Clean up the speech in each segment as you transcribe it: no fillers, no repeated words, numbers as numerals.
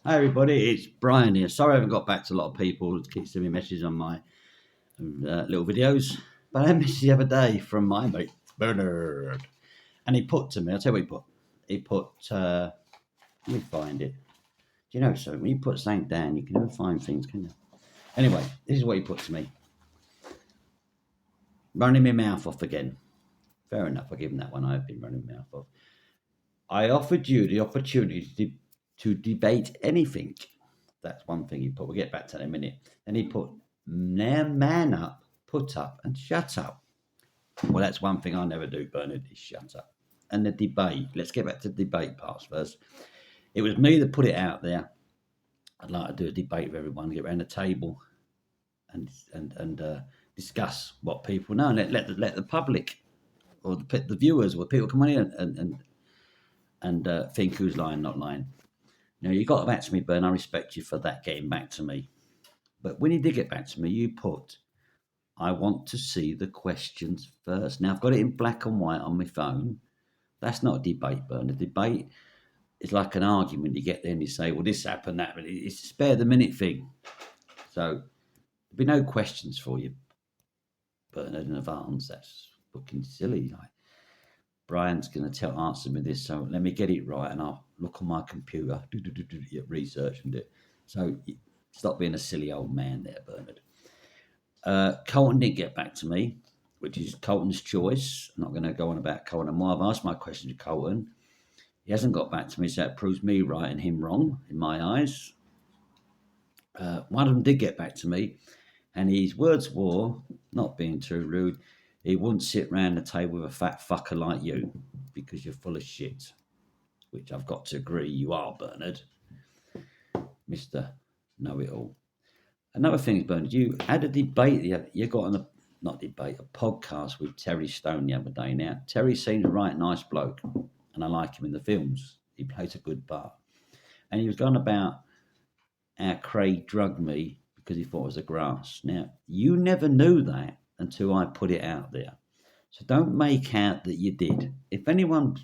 Hi everybody, it's Brian here. Sorry I haven't got back to a lot of people who keep sending me messages on my little videos. But I had a message the other day from my mate, Bernard. And he put to me, I'll tell you what he put. Let me find it. Do you know, so when you put something down, you can never find things, can you? Anyway, this is what he put to me. Running my mouth off again. Fair enough, I'll give him that one. I've been running my mouth off. I offered you the opportunity to debate anything. That's one thing he put. We'll get back to that in a minute. Then he put, now man up, put up, and shut up. Well, that's one thing I never do, Bernard, is shut up. And the debate. Let's get back to the debate parts first. It was me that put it out there. I'd like to do a debate with everyone, get around the table and discuss what people know, and let the public or the viewers or people come on in and think who's lying, not lying. Now, you got back to me, Bern. I respect you for that, getting back to me. But when you did get back to me, you put, I want to see the questions first. Now, I've got it in black and white on my phone. That's not a debate, Bern. A debate is like an argument. You get there and you say, well, this happened, that. But it's a spare the minute thing. So there'll be no questions for you, Bernard, in advance. That's fucking silly. Like, Brian's going to answer me this, so let me get it right, and I'll look on my computer, research and do it. So stop being a silly old man there, Bernard. Colton didn't get back to me, which is Colton's choice. I'm not going to go on about Colton and more. I've asked my question to Colton. He hasn't got back to me, so that proves me right and him wrong in my eyes. One of them did get back to me, and his words were, not being too rude, he wouldn't sit round the table with a fat fucker like you because you're full of shit, which I've got to agree you are, Bernard, Mr. Know-it-all. Another thing is, Bernard, you had a debate, you got on a podcast with Terry Stone the other day. Now, Terry seems a right nice bloke, and I like him in the films. He plays a good part. And he was going about how Craig drugged me because he thought it was a grass. Now, you never knew that until I put it out there. So don't make out that you did. If anyone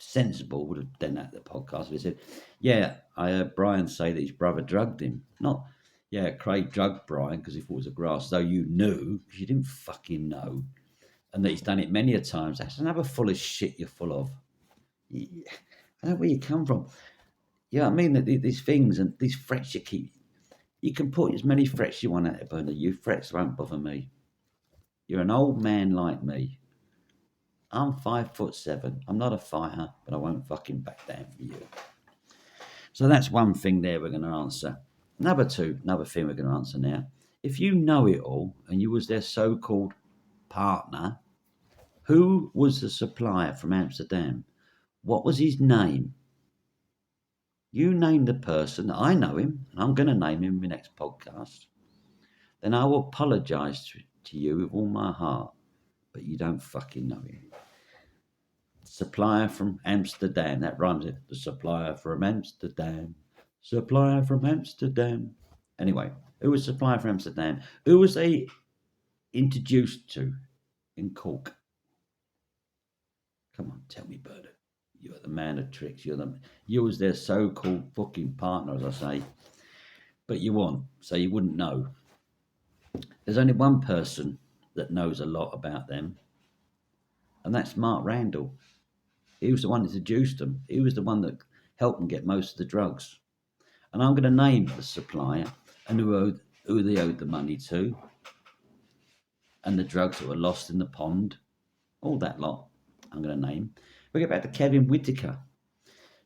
sensible would have done that at the podcast, they said, yeah, I heard Brian say that his brother drugged him. Not, yeah, Craig drugged Brian because he thought it was a grass, though you knew, because you didn't fucking know. And that he's done it many a times. That's another full of shit you're full of. I don't know where you come from. You know what I mean? That these things and these threats you keep, you can put as many threats you want at it, Bernard. You threats won't bother me. You're an old man like me. I'm 5'7". I'm not a fighter, but I won't fucking back down for you. So that's one thing there we're going to answer. Another thing we're going to answer now. If you know it all and you was their so-called partner, who was the supplier from Amsterdam? What was his name? You name the person. I know him, and I'm going to name him in the next podcast. Then I will apologise to you with all my heart, but you don't fucking know him. Supplier from Amsterdam. That rhymes it. The supplier from Amsterdam. Supplier from Amsterdam. Anyway, who was supplier from Amsterdam? Who was they introduced to in Cork? Come on, tell me, Bernard. You're the man of tricks. You was their so-called fucking partner, as I say. But you weren't, so you wouldn't know. There's only one person that knows a lot about them, and that's Mark Randall. He was the one that introduced them. He was the one that helped them get most of the drugs. And I'm going to name the supplier and who they owed the money to, and the drugs that were lost in the pond, all that lot I'm going to name. We get back to Kevin Whitaker.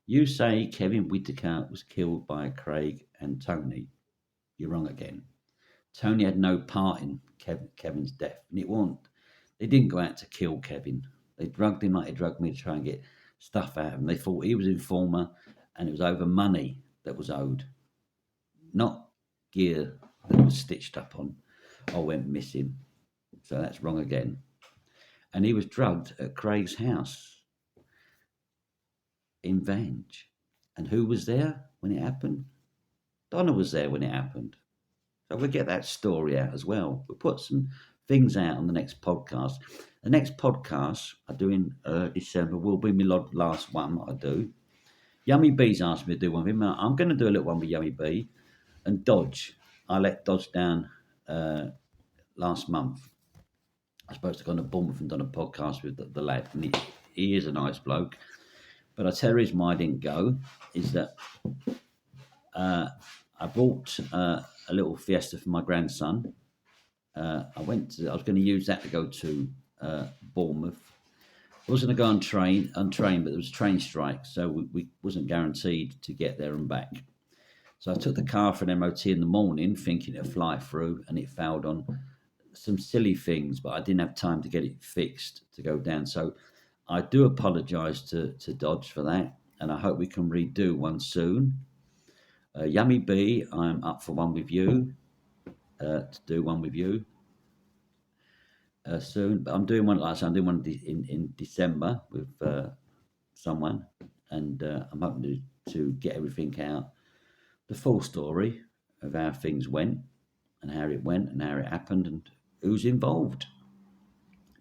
You say Kevin Whitaker was killed by Craig and Tony. You're wrong again. Tony had no part in Kevin's death, and it wasn't. They didn't go out to kill Kevin. They drugged him like they drugged me to try and get stuff out of him. They thought he was an informer, and it was over money that was owed, not gear that was stitched up on or went missing. So that's wrong again. And he was drugged at Craig's house in Vange. And who was there when it happened? Donna was there when it happened. So we'll get that story out as well. We'll put some things out on the next podcast. The next podcast I do in December will be my last one that I do. Yummy Bees asked me to do one with him. I'm going to do a little one with Yummy Bee and Dodge. I let Dodge down last month. I was supposed to go to Bournemouth and done a podcast with the lad, and he is a nice bloke. But I tell you the reason why I didn't go is that I bought a little Fiesta for my grandson. I was going to use that to go to Bournemouth. I was going to go on train, but there was a train strike, so we wasn't guaranteed to get there and back. So I took the car for an MOT in the morning, thinking it'd fly through, and it failed on some silly things, but I didn't have time to get it fixed to go down. So I do apologise to Dodge for that, and I hope we can redo one soon. Yummy B, I'm up for one with you, to do one with you soon. But I'm doing one, like I said, I'm doing one in December with someone, and I'm hoping to get everything out, the full story of how things went and how it went and how it happened and who's involved.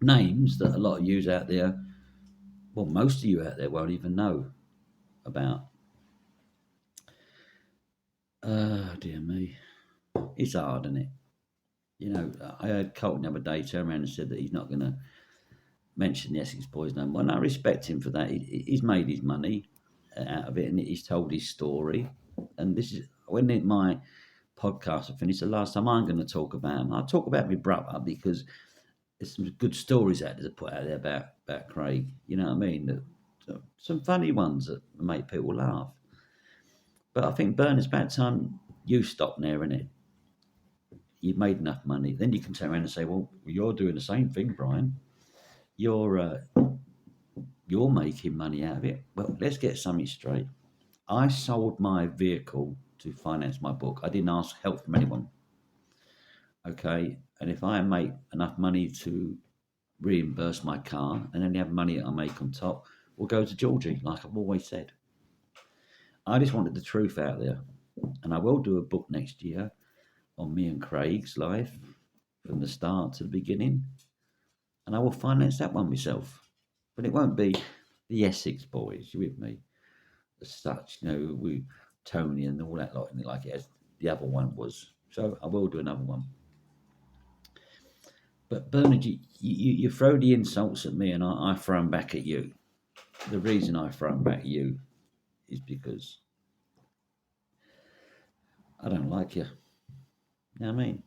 Names that a lot of you out there, well, most of you out there won't even know about. Dear me. It's hard, isn't it? You know, I heard Colton the other day turn around and said that he's not going to mention the Essex boys no more. And I respect him for that. He's made his money out of it and he's told his story. And this is when my podcast will finish, the last time I'm going to talk about him. I'll talk about my brother because there's some good stories out there to put out there about Craig. You know what I mean? Some funny ones that make people laugh. But I think, Bern, it's about time you stop there, isn't it? You've made enough money. Then you can turn around and say, well, you're doing the same thing, Brian. You're making money out of it. Well, let's get something straight. I sold my vehicle to finance my book. I didn't ask help from anyone. Okay. And if I make enough money to reimburse my car and any other money that I make on top will go to Georgie, like I've always said. I just wanted the truth out there. And I will do a book next year on me and Craig's life from the start to the beginning. And I will finance that one myself. But it won't be the Essex boys, you with me? As such, you know, we Tony and all that lot, like it as the other one was. So I will do another one. But Bernard, you throw the insults at me and I throw them back at you. The reason I throw them back at you is because I don't like you. You know what I mean?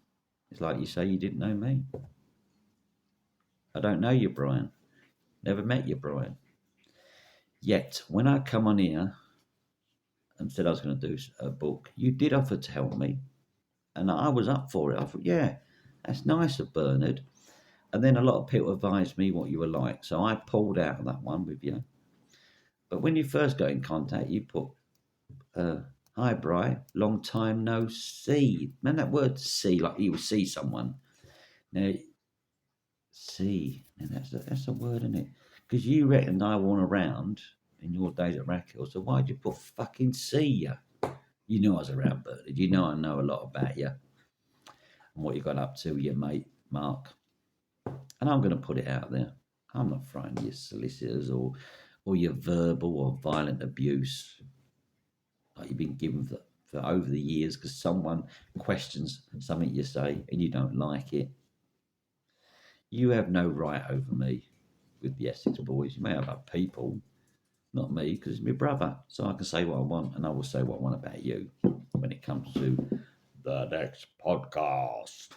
It's like you say you didn't know me. I don't know you, Brian. Never met you, Brian. Yet, when I come on here and said I was going to do a book, you did offer to help me. And I was up for it. I thought, yeah, that's nice of Bernard. And then a lot of people advised me what you were like. So I pulled out of that one with you. But when you first got in contact, you put, hi, Bri, long time no see. Man, that word see, like you would see someone. Now, see, and that's a word, isn't it? Because you reckoned I wasn't around in your days at Rackhill, so why'd you put fucking see ya? You knew I was around, Bernard. You know I know a lot about you and what you got up to with your mate, Mark. And I'm going to put it out there. I'm not frightened of your solicitors or your verbal or violent abuse like you've been given for over the years because someone questions something you say and you don't like it. You have no right over me with the Essex boys. You may have other people, not me, because it's my brother. So I can say what I want and I will say what I want about you when it comes to the next podcast.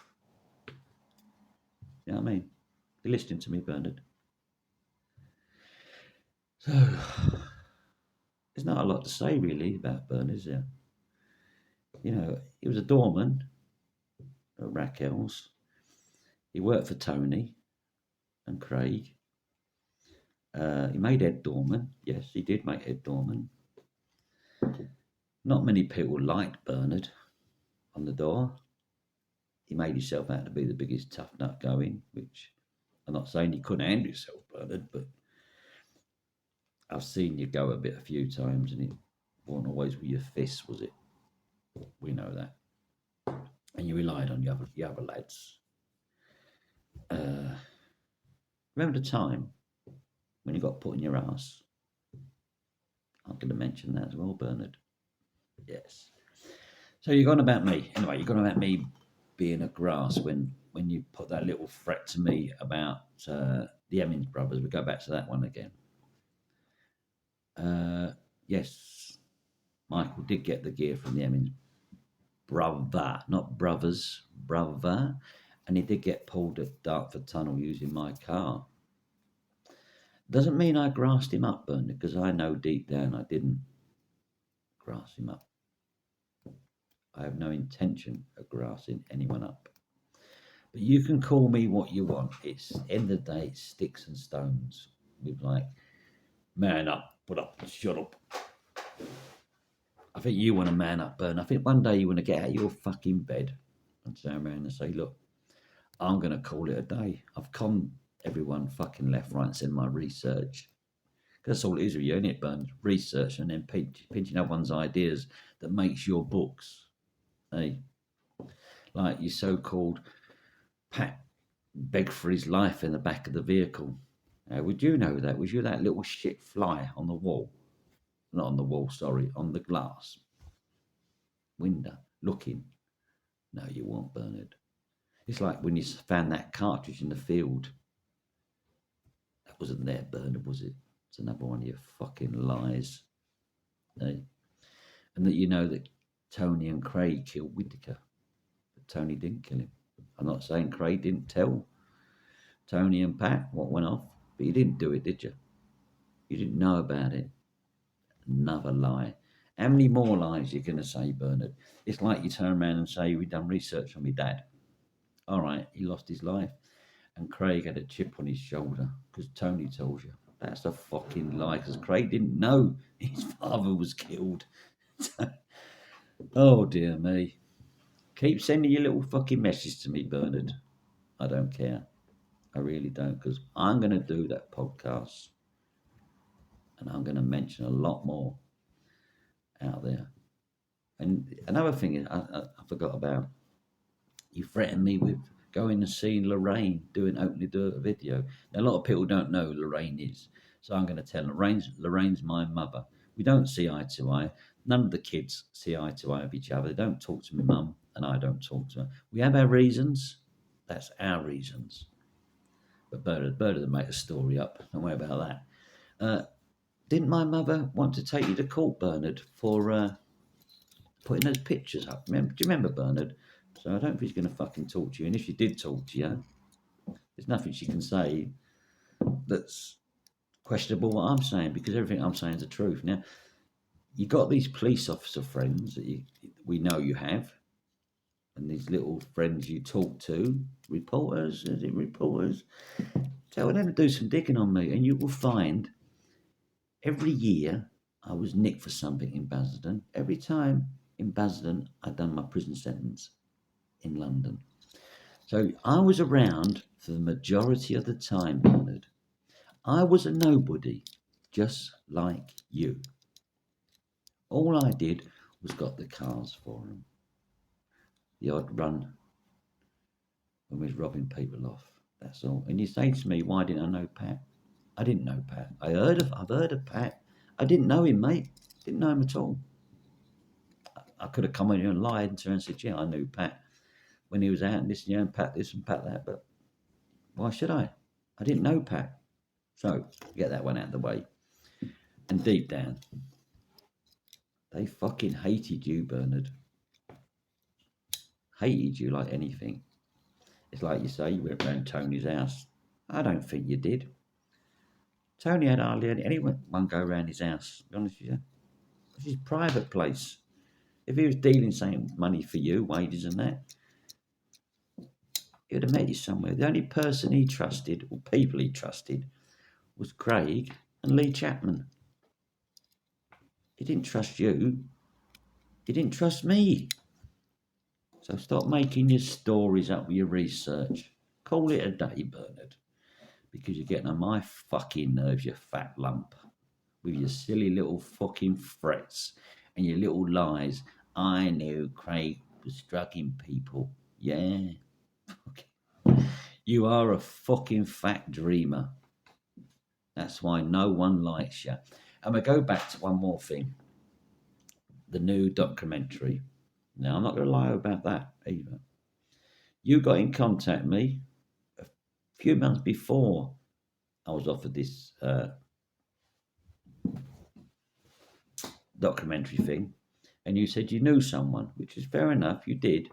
You know what I mean? You're listening to me, Bernard. So, there's not a lot to say really about Bernard, is there? You know, he was a doorman at Rackell's. He worked for Tony and Craig. He made Ed Dorman. Yes, he did make Ed Dorman. Not many people liked Bernard on the door. He made himself out to be the biggest tough nut going, which I'm not saying he couldn't handle himself, Bernard, but I've seen you go a few times and it wasn't always with your fists, was it? We know that. And you relied on the other lads. Remember the time when you got put in your ass I'm going to mention that as well, Bernard. Yes. So you're going about me. Anyway, you're going about me being a grass when you put that little threat to me about the Emmons brothers. We go back to that one again. Yes, Michael did get the gear from the Emmons brother, not brothers, brother. And he did get pulled at Dartford Tunnel using my car. Doesn't mean I grassed him up, Bernard, because I know deep down I didn't grass him up. I have no intention of grassing anyone up. But you can call me what you want. It's end of the day, it's sticks and stones. With like, man up, put up, shut up. I think you want to man up, Bern. I think one day you want to get out of your fucking bed and turn around and say, look, I'm going to call it a day. I've conned everyone fucking left, right, and centre my research. Because that's all it is with you, isn't it, Bern? Research and then pinching everyone's ideas that makes your books. Hey, like your so-called Pat begged for his life in the back of the vehicle. Would you know that? Was you that little shit fly on the wall? Not on the wall, sorry, on the glass window, looking. No, you weren't, Bernard. It's like when you found that cartridge in the field. That wasn't there, Bernard, was it? It's another one of your fucking lies. Eh? And that you know that Tony and Craig killed Whittaker, but Tony didn't kill him. I'm not saying Craig didn't tell Tony and Pat what went off, but you didn't do it, did you? You didn't know about it. Another lie. How many more lies are you going to say, Bernard? It's like you turn around and say, we've done research on my dad. All right, he lost his life. And Craig had a chip on his shoulder because Tony told you. That's a fucking lie because Craig didn't know his father was killed. Oh, dear me. Keep sending your little fucking message to me, Bernard. I don't care. I really don't, because I'm going to do that podcast and I'm going to mention a lot more out there. And another thing is, I forgot about, you threatened me with going and seeing Lorraine doing opening the video. Now, a lot of people don't know who Lorraine is, so I'm going to tell Lorraine's my mother. We don't see eye to eye. None of the kids see eye to eye with each other. They don't talk to my mum, and I don't talk to her. We have our reasons. That's our reasons. But Bernard will make a story up. Don't worry about that. Didn't my mother want to take you to court, Bernard, for putting those pictures up? Do you remember, Bernard? So I don't think she's going to fucking talk to you. And if she did talk to you, there's nothing she can say that's questionable what I'm saying, because everything I'm saying is the truth. Now, you got these police officer friends that we know you have, and these little friends you talk to, reporters, is it reporters? Tell them to do some digging on me, and you will find every year I was nicked for something in Basildon. Every time in Basildon I'd done my prison sentence in London. So I was around for the majority of the time, Bernard. I was a nobody, just like you. All I did was got the cars for them. The odd run when we was robbing people off. That's all. And you say to me, why didn't I know Pat? I didn't know Pat. I've heard of Pat. I didn't know him, mate. Didn't know him at all. I could have come in here and lied and turned and said, yeah, I knew Pat when he was out and this, and Pat this and Pat that. But why should I? I didn't know Pat. So get that one out of the way. And deep down, they fucking hated you, Bernard. Hated you like anything. It's like you say, you went round Tony's house. I don't think you did. Tony had hardly anyone go round his house, to be honest with you. It's his private place. If he was dealing something money for you, wages and that, he would have met you somewhere. The only person he trusted, or people he trusted, was Craig and Lee Chapman. He didn't trust you. He didn't trust me. So stop making your stories up with your research. Call it a day, Bernard, because you're getting on my fucking nerves, you fat lump, with your silly little fucking threats and your little lies. I knew Craig was drugging people. Yeah. You are a fucking fat dreamer. That's why no one likes you. And we go back to one more thing, the new documentary. Now, I'm not going to lie about that either. You got in contact with me a few months before I was offered this documentary thing, and you said you knew someone, which is fair enough, you did.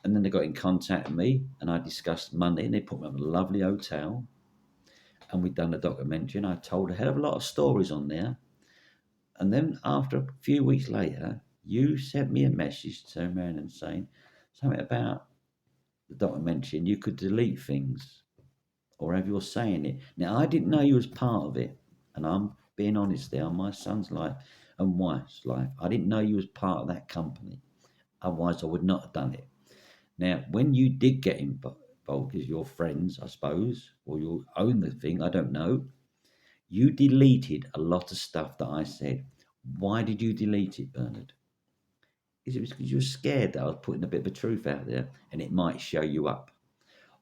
And then they got in contact with me, and I discussed money, and they put me up in a lovely hotel, and we'd done a documentary, and I told a hell of a lot of stories on there. And then after a few weeks later, you sent me a message turning around and saying something about the documentary, and you could delete things, or have you're saying it. Now, I didn't know you was part of it, and I'm being honest there on my son's life and wife's life. I didn't know you was part of that company. Otherwise, I would not have done it. Now, when you did get involved, because you're friends, I suppose, or you own the thing, I don't know, you deleted a lot of stuff that I said. Why did you delete it, Bernard? Is it because you were scared that I was putting a bit of the truth out there and it might show you up?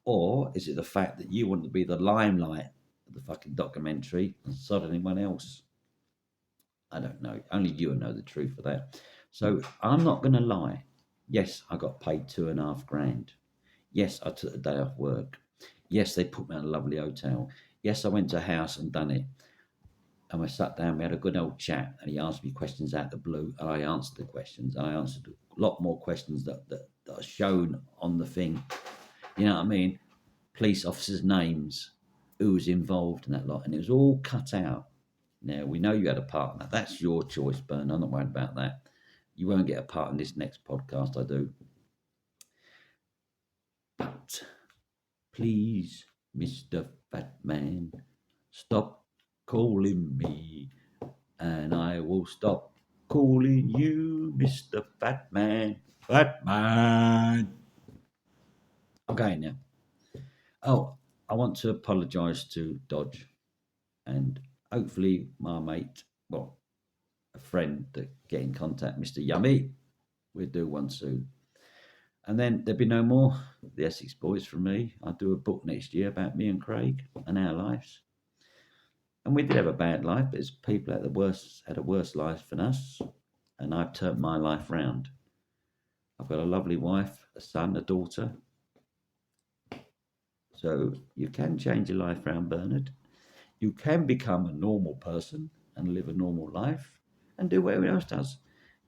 Or is it the fact that you want to be the limelight of the fucking documentary and sod anyone else? I don't know. Only you know the truth of that. So I'm not going to lie. Yes, I got paid 2.5 grand. Yes, I took a day off work. Yes, they put me in a lovely hotel. Yes, I went to a house and done it. And we sat down, we had a good old chat, and he asked me questions out of the blue, and I answered the questions, and I answered a lot more questions that are shown on the thing. You know what I mean? Police officers' names, who was involved in that lot, and it was all cut out. Now, we know you had a part in that. That's your choice, Bern. I'm not worried about that. You won't get a part in this next podcast, I do. But please, Mr. Fat Man, stop calling me, and I will stop calling you Mr. Fat Man. Fat Man. I'm going now. Oh, I want to apologise to Dodge and hopefully my mate, well, a friend that get in contact, Mr. Yummy. We'll do one soon. And then there'll be no more the Essex Boys from me. I'll do a book next year about me and Craig and our lives. And we did have a bad life, but it's people had a worse life than us. And I've turned my life round. I've got a lovely wife, a son, a daughter. So you can change your life round, Bernard. You can become a normal person and live a normal life and do what everyone else does.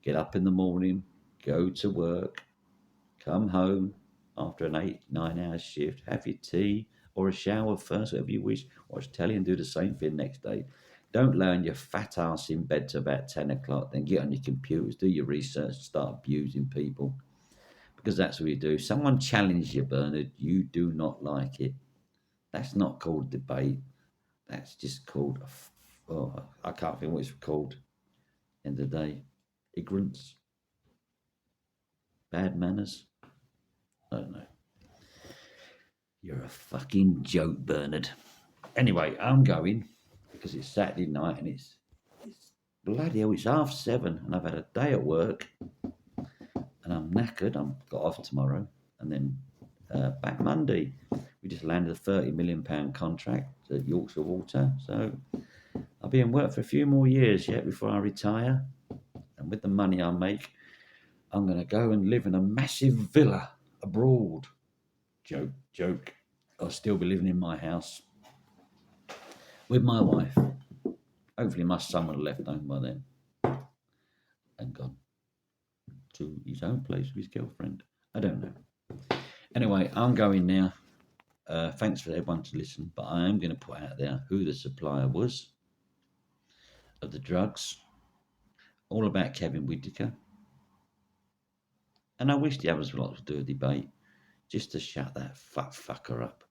Get up in the morning, go to work, come home after an 8-9 hour shift, have your tea or a shower first, whatever you wish, watch telly and do the same thing next day. Don't lay on your fat ass in bed till about 10 o'clock, then get on your computers, do your research, start abusing people. Because that's what you do. Someone challenged you, Bernard, you do not like it. That's not called debate. That's just called, I can't think what it's called. End of the day, ignorance, bad manners. I don't know. You're a fucking joke, Bernard. Anyway, I'm going because it's Saturday night and it's bloody hell, it's 7:30 and I've had a day at work and I'm knackered. I've got off tomorrow and then back Monday. We just landed a £30 million contract at Yorkshire Water. So I'll be in work for a few more years yet before I retire. And with the money I make, I'm going to go and live in a massive villa abroad. Joke, joke. I'll still be living in my house with my wife. Hopefully my son will have left home by then and gone to his own place with his girlfriend. I don't know. Anyway, I'm going now. Thanks for everyone to listen, but I am going to put out there who the supplier was of the drugs, all about Kevin Whitaker. And I wish the others would like to do a debate just to shut that fat fucker up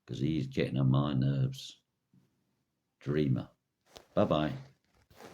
because he's getting on my nerves. Dreamer. Bye-bye.